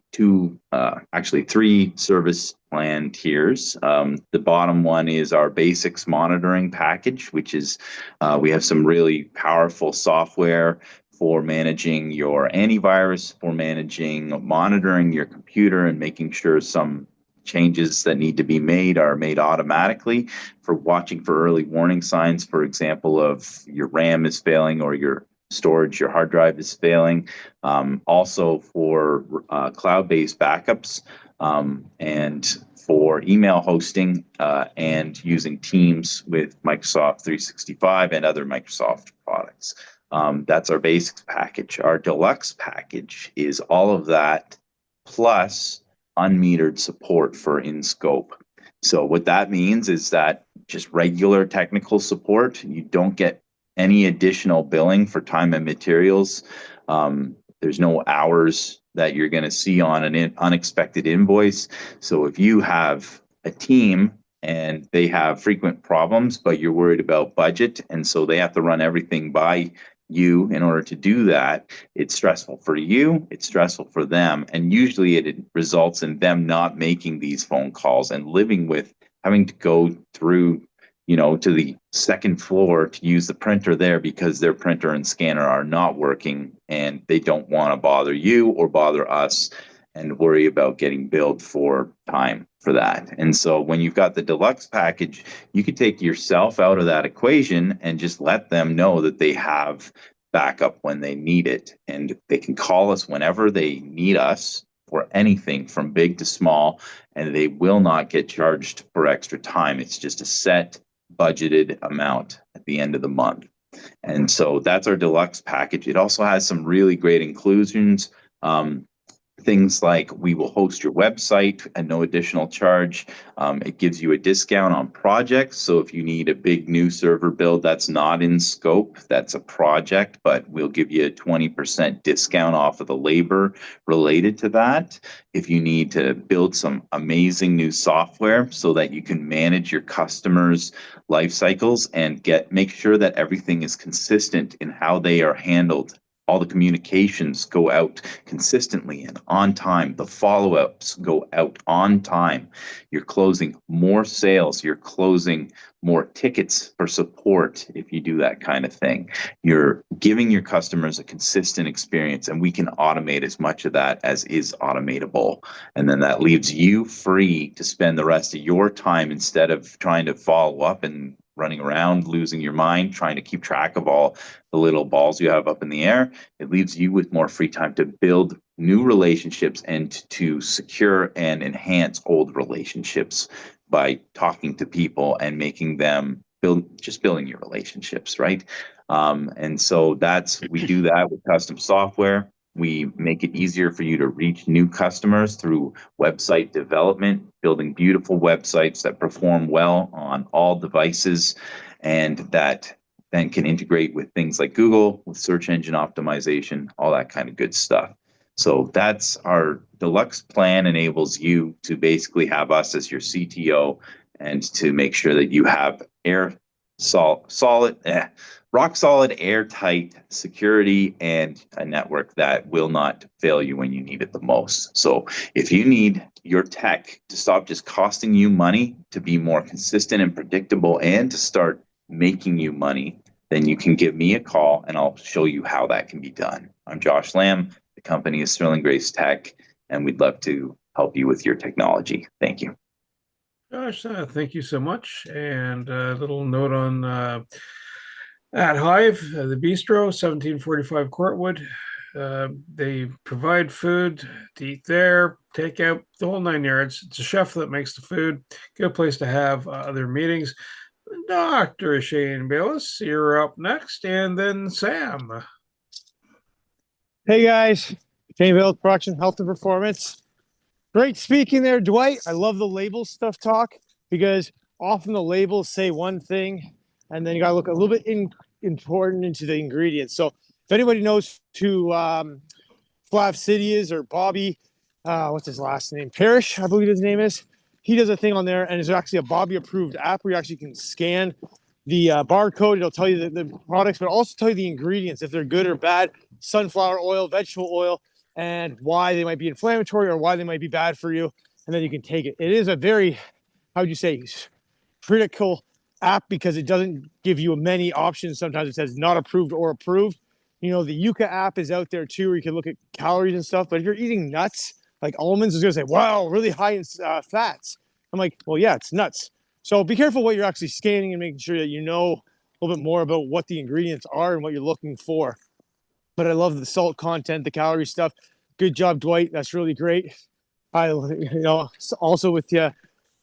[SPEAKER 7] service plan tiers. The bottom one is our basics monitoring package, which is we have some really powerful software for managing your antivirus, for monitoring your computer and making sure some changes that need to be made are made automatically, for watching for early warning signs, for example, of your RAM is failing or your storage, your hard drive is failing. Also for cloud-based backups and for email hosting and using Teams with Microsoft 365 and other Microsoft products. That's our basics package. Our deluxe package is all of that plus unmetered support for in scope. So what that means is that just regular technical support, you don't get any additional billing for time and materials. There's no hours that you're going to see on an unexpected invoice. So if you have a team and they have frequent problems, but you're worried about budget, and so they have to run everything by you in order to do that, it's stressful for you, it's stressful for them, and usually it results in them not making these phone calls and living with having to go through to the second floor to use the printer there because their printer and scanner are not working and they don't want to bother you or bother us and worry about getting billed for time for that. And so when you've got the deluxe package, you can take yourself out of that equation and just let them know that they have backup when they need it. And they can call us whenever they need us for anything from big to small, and they will not get charged for extra time. It's just a set budgeted amount at the end of the month. And so that's our deluxe package. It also has some really great inclusions. Things like we will host your website at no additional charge. It gives you a discount on projects. So if you need a big new server build that's not in scope, that's a project, but we'll give you a 20% discount off of the labor related to that. If you need to build some amazing new software so that you can manage your customers' life cycles and make sure that everything is consistent in how they are handled. All the communications go out consistently and on time. The follow-ups go out on time. You're closing more sales. You're closing more tickets for support if you do that kind of thing. You're giving your customers a consistent experience, and we can automate as much of that as is automatable. And then that leaves you free to spend the rest of your time instead of trying to follow up and running around, losing your mind, trying to keep track of all the little balls you have up in the air. It leaves you with more free time to build new relationships and to secure and enhance old relationships by talking to people and making them building your relationships, right? And so we do that with custom software. We make it easier for you to reach new customers through website development, building beautiful websites that perform well on all devices, and that then can integrate with things like Google, with search engine optimization, all that kind of good stuff. So that's our deluxe plan, enables you to basically have us as your CTO and to make sure that you have rock solid, airtight security and a network that will not fail you when you need it the most. So if you need your tech to stop just costing you money, to be more consistent and predictable, and to start making you money, then you can give me a call and I'll show you how that can be done. I'm Josh Lamb. The company is Sterling Grace Tech, and we'd love to help you with your technology. Thank you.
[SPEAKER 1] Josh, thank you so much. And a little note on at Hive, the Bistro, 1745 Courtwood. They provide food to eat there, take out the whole 9 yards. It's a chef that makes the food. Good place to have other meetings. Dr. Shane Bayless, you're up next, and then Sam.
[SPEAKER 8] Hey guys, Shane Bayless, Production Health and Performance. Great speaking there, Dwight. I love the label stuff talk because often the labels say one thing and then you got to look a little bit important into the ingredients. So if anybody knows who Flav City is, or Bobby, what's his last name? Parrish, I believe his name is. He does a thing on there, and there's actually a Bobby approved app where you actually can scan the barcode. It'll tell you the products, but also tell you the ingredients, if they're good or bad, sunflower oil, vegetable oil, and why they might be inflammatory or why they might be bad for you. And then you can take it. It is a very, how would you say, critical app because it doesn't give you many options. Sometimes it says not approved or approved. You know, the Yuka app is out there too, where you can look at calories and stuff. But if you're eating nuts, like almonds, it's going to say, wow, really high in fats. I'm like, well, yeah, it's nuts. So be careful what you're actually scanning and making sure that you know a little bit more about what the ingredients are and what you're looking for. But I love the salt content, the calorie stuff. Good job, Dwight. That's really great. Also with you,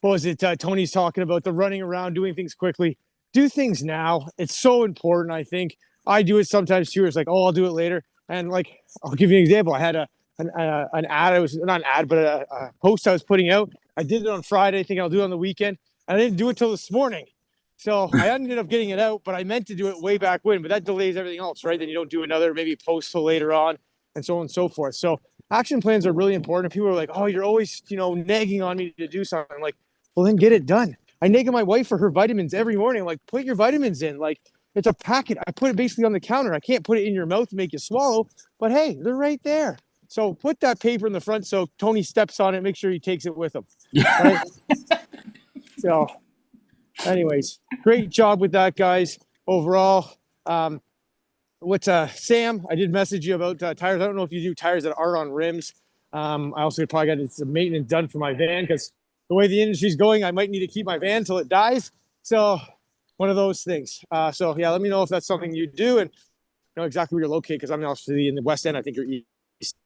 [SPEAKER 8] what was it? Tony's talking about the running around, doing things quickly. Do things now. It's so important, I think. I do it sometimes too. It's like, oh, I'll do it later. And like, I'll give you an example. I had an ad. I was not an ad, but a post I was putting out. I did it on Friday. I think I'll do it on the weekend. And I didn't do it till this morning. So I ended up getting it out, but I meant to do it way back when. But that delays everything else, right? Then you don't do another maybe post till later on, and so on and so forth. So action plans are really important. People are like, oh, you're always, nagging on me to do something. I'm like, well, then get it done. I nag my wife for her vitamins every morning. Like, put your vitamins in. Like, it's a packet. I put it basically on the counter. I can't put it in your mouth to make you swallow, but hey, they're right there. So put that paper in the front so Tony steps on it. Make sure he takes it with him. Right? So anyways, great job with that, guys. Overall, Sam, I did message you about tires. I don't know if you do tires that are on rims. I also probably got some maintenance done for my van because the way the industry's going, I might need to keep my van till it dies. So one of those things. So yeah, let me know if that's something you do and know exactly where you're located because I'm obviously in the West End. I think you're East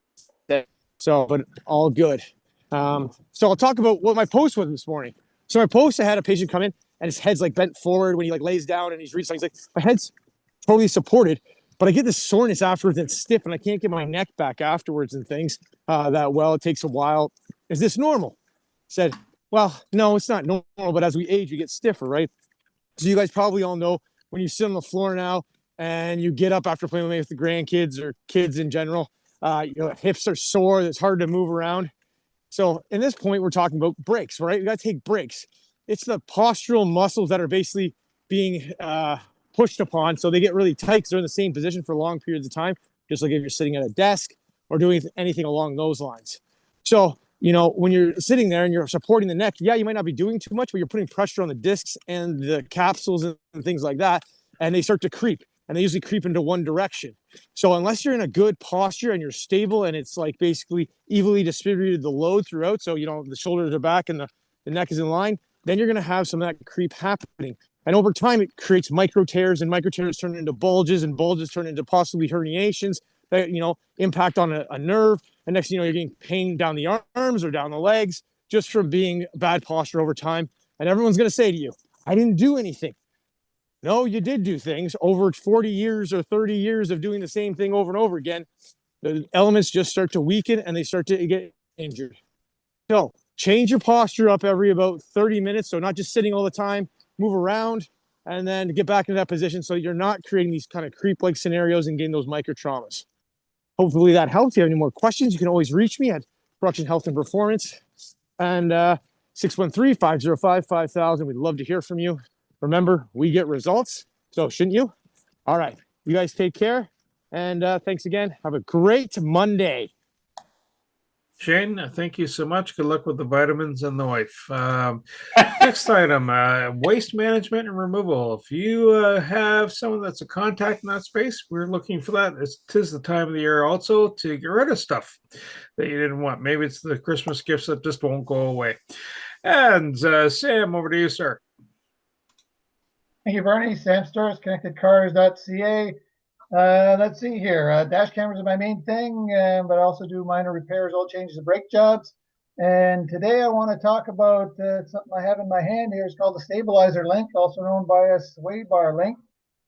[SPEAKER 8] End. So, but all good. So I'll talk about what my post was this morning. So my post, I had a patient come in and his head's like bent forward when he like lays down and he's reading something. He's like, my head's totally supported, but I get this soreness afterwards and stiff and I can't get my neck back afterwards and things that well. It takes a while. Is this normal? I said, well, no, it's not normal, but as we age, we get stiffer, right? So you guys probably all know when you sit on the floor now and you get up after playing with the grandkids or kids in general, hips are sore. It's hard to move around. So in this point, we're talking about breaks, right? You got to take breaks. It's the postural muscles that are basically being pushed upon. So they get really tight because they're in the same position for long periods of time, just like if you're sitting at a desk or doing anything along those lines. So, when you're sitting there and you're supporting the neck, yeah, you might not be doing too much, but you're putting pressure on the discs and the capsules and things like that. And they start to creep and they usually creep into one direction. So unless you're in a good posture and you're stable and it's like basically evenly distributed the load throughout, so the shoulders are back and the neck is in line, then you're going to have some of that creep happening. And over time, it creates micro tears, and micro tears turn into bulges, and bulges turn into possibly herniations that impact on a nerve. And next thing you know, you're getting pain down the arms or down the legs just from being bad posture over time. And everyone's going to say to you, I didn't do anything. No, you did do things over 40 years or 30 years of doing the same thing over and over again. The elements just start to weaken and they start to get injured. So change your posture up every about 30 minutes. So not just sitting all the time, move around and then get back into that position so you're not creating these kind of creep-like scenarios and getting those micro traumas. Hopefully that helps. If you have any more questions, you can always reach me at Production Health and Performance and 613-505-5000. We'd love to hear from you. Remember, we get results, so shouldn't you? All right. You guys take care. And thanks again. Have a great Monday.
[SPEAKER 1] Shane, thank you so much. Good luck with the vitamins and the wife. Next item, waste management and removal. If you have someone that's a contact in that space, we're looking for that. Tis the time of the year also to get rid of stuff that you didn't want. Maybe it's the Christmas gifts that just won't go away. And Sam, over to you, sir.
[SPEAKER 9] Thank you, Bernie. Sam Stores, connectedcars.ca. Let's see here. Dash cameras are my main thing, but I also do minor repairs, oil changes, and brake jobs. And today I want to talk about something I have in my hand here. It's called the stabilizer link, also known by a sway bar link.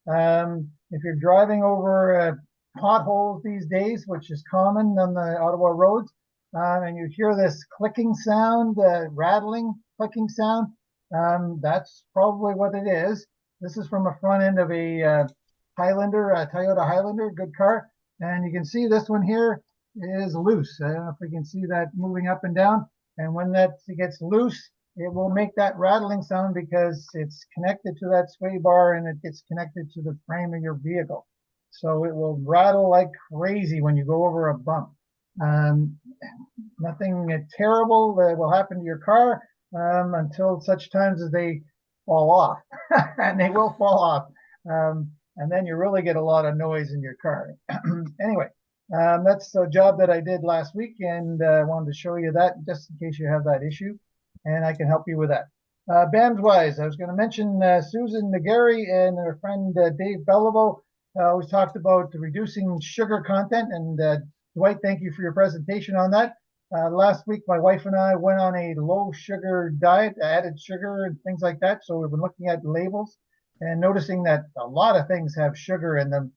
[SPEAKER 9] If you're driving over potholes these days, which is common on the Ottawa roads, and you hear this clicking sound, rattling clicking sound, that's probably what it is. This is from a front end of a Highlander, a Toyota Highlander, good car. And you can see this one here is loose. I don't know if we can see that moving up and down. And when that gets loose, it will make that rattling sound because it's connected to that sway bar and it gets connected to the frame of your vehicle. So it will rattle like crazy when you go over a bump. Nothing terrible will happen to your car until such times as they fall off. And they will fall off. And then you really get a lot of noise in your car. Anyway, that's a job that I did last week, and I wanted to show you that just in case you have that issue, and I can help you with that. BAMS-wise, I was going to mention Susan McGarry and her friend Dave Beliveau always talked about reducing sugar content, and Dwight, thank you for your presentation on that. Last week, my wife and I went on a low sugar diet, added sugar and things like that, so we've been looking at labels and noticing that a lot of things have sugar in them.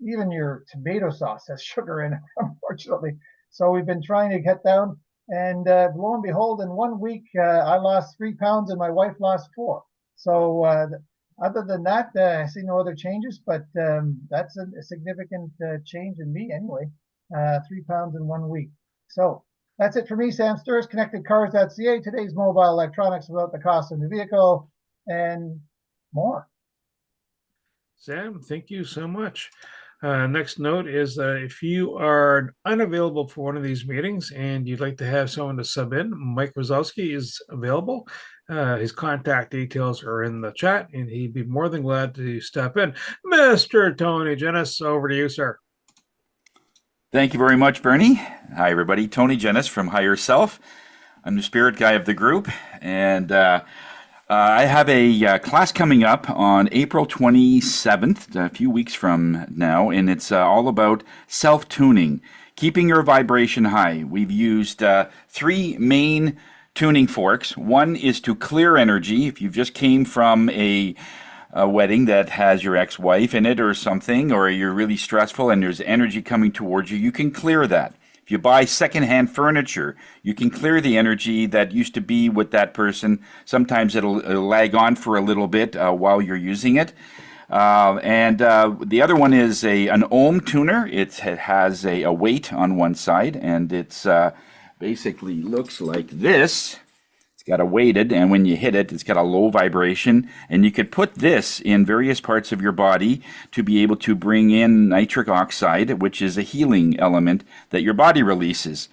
[SPEAKER 9] Even your tomato sauce has sugar in it, unfortunately. So we've been trying to cut down. And lo and behold, in 1 week, I lost 3 pounds and my wife lost 4. So other than that, I see no other changes, but that's a significant change in me anyway. 3 pounds in 1 week. So that's it for me, Sam Sturz, connectedcars.ca. Today's mobile electronics without the cost of the vehicle and more.
[SPEAKER 1] Sam, thank you so much. Next note is that if you are unavailable for one of these meetings and you'd like to have someone to sub in, Mike Wazowski is available. His contact details are in the chat, and he'd be more than glad to step in. Mr. Tony Jennis, over to you, sir.
[SPEAKER 2] Thank you very much, Bernie. Hi, everybody. Tony Jennis from Higher Self. I'm the spirit guy of the group, and I have a class coming up on April 27th, a few weeks from now, and it's all about self-tuning, keeping your vibration high. We've used 3 main tuning forks. One is to clear energy. If you've just came from a wedding that has your ex-wife in it or something, or you're really stressful and there's energy coming towards you, you can clear that. If you buy secondhand furniture, you can clear the energy that used to be with that person. Sometimes it'll lag on for a little bit while you're using it. The other one is an ohm tuner. It has a weight on one side, and it's basically looks like this. It's got a weighted, and when you hit it, it's got a low vibration, and you could put this in various parts of your body to be able to bring in nitric oxide, which is a healing element that your body releases.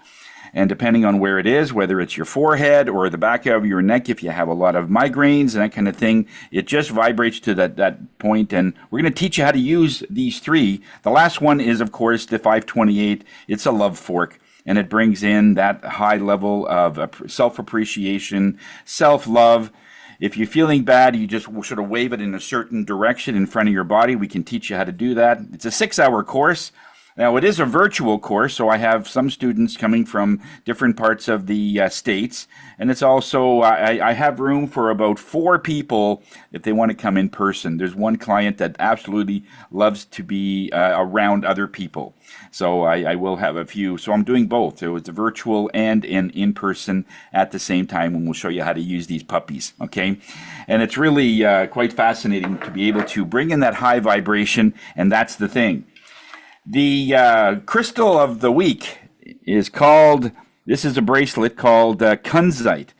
[SPEAKER 2] And depending on where it is, whether it's your forehead or the back of your neck, if you have a lot of migraines and that kind of thing, it just vibrates to that point. And we're going to teach you how to use these 3. The last one is, of course, the 528. It's a love fork. And it brings in that high level of self-appreciation, self-love. If you're feeling bad, you just sort of wave it in a certain direction in front of your body. We can teach you how to do that. It's a 6-hour course. Now, it is a virtual course, so I have some students coming from different parts of the states. And it's also, I have room for about 4 people if they want to come in person. There's one client that absolutely loves to be around other people. So I will have a few. So I'm doing both. So it's a virtual and an in-person at the same time, and we'll show you how to use these puppies, okay? And it's really quite fascinating to be able to bring in that high vibration, and that's the thing. The crystal of the week is called, this is a bracelet called kunzite.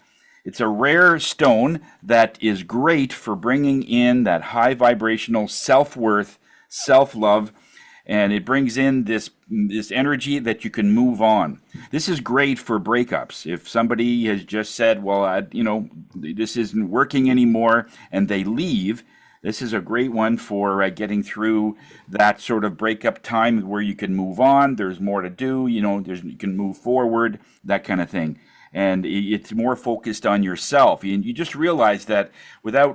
[SPEAKER 2] It's a rare stone that is great for bringing in that high vibrational self-worth, self-love, and it brings in this energy that you can move on. This is great for breakups. If somebody has just said, well, this isn't working anymore, and they leave, this is a great one for getting through that sort of breakup time where you can move on. There's more to do. You can move forward, that kind of thing. And it's more focused on yourself. And you just realize that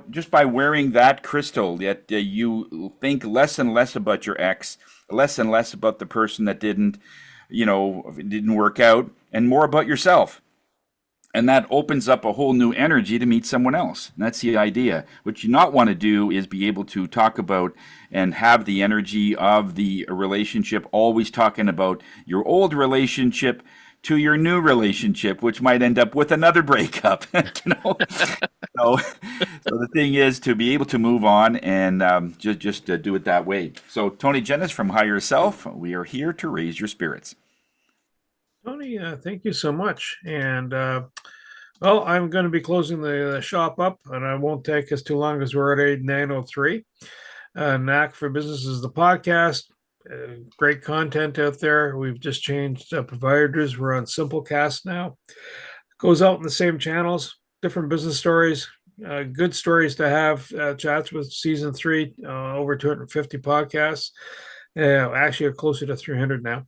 [SPEAKER 2] just by wearing that crystal, that you think less and less about your ex, less and less about the person that didn't work out, and more about yourself. And that opens up a whole new energy to meet someone else. And that's the idea. What you not want to do is be able to talk about and have the energy of the relationship, always talking about your old relationship to your new relationship, which might end up with another breakup. So the thing is to be able to move on and just do it that way. So Tony Jennis from Higher Self, we are here to raise your spirits.
[SPEAKER 1] Tony, thank you so much. And well, I'm going to be closing the shop up, and I won't take us too long because we're at 9:03. Knack for Business is the podcast. Great content out there. We've just changed providers. We're on Simplecast now. Goes out in the same channels, different business stories, good stories to have. Chats with season 3, over 250 podcasts. Actually, closer to 300 now.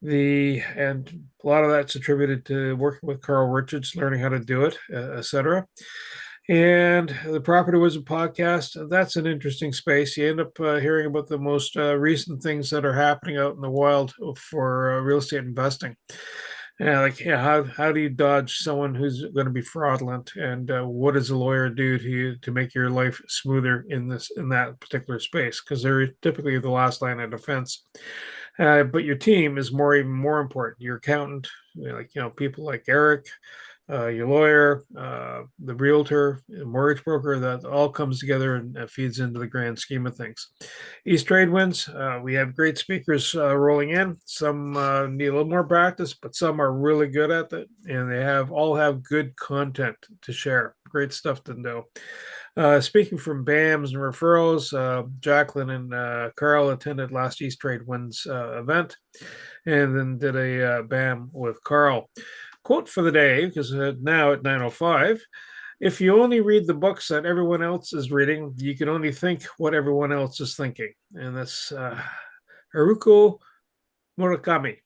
[SPEAKER 1] And a lot of that's attributed to working with Carl Richards, learning how to do it, etc. And the Property Wizard podcast, that's an interesting space. You end up hearing about the most recent things that are happening out in the wild for real estate investing. How do you dodge someone who's going to be fraudulent, and what does a lawyer do to make your life smoother in that particular space? Because they're typically the last line of defense. But your team is even more important. Your accountant, people like Eric, your lawyer, the realtor, the mortgage broker, that all comes together and feeds into the grand scheme of things. East Trade Winds, we have great speakers rolling in. Some need a little more practice, but some are really good at it, and they all have good content to share. great stuff to know. Speaking from BAMs and referrals, Jacqueline and Carl attended last East Trade Winds event and then did a BAM with Carl. Quote for the day, because now at 9:05, if you only read the books that everyone else is reading, you can only think what everyone else is thinking. And that's Haruko Murakami.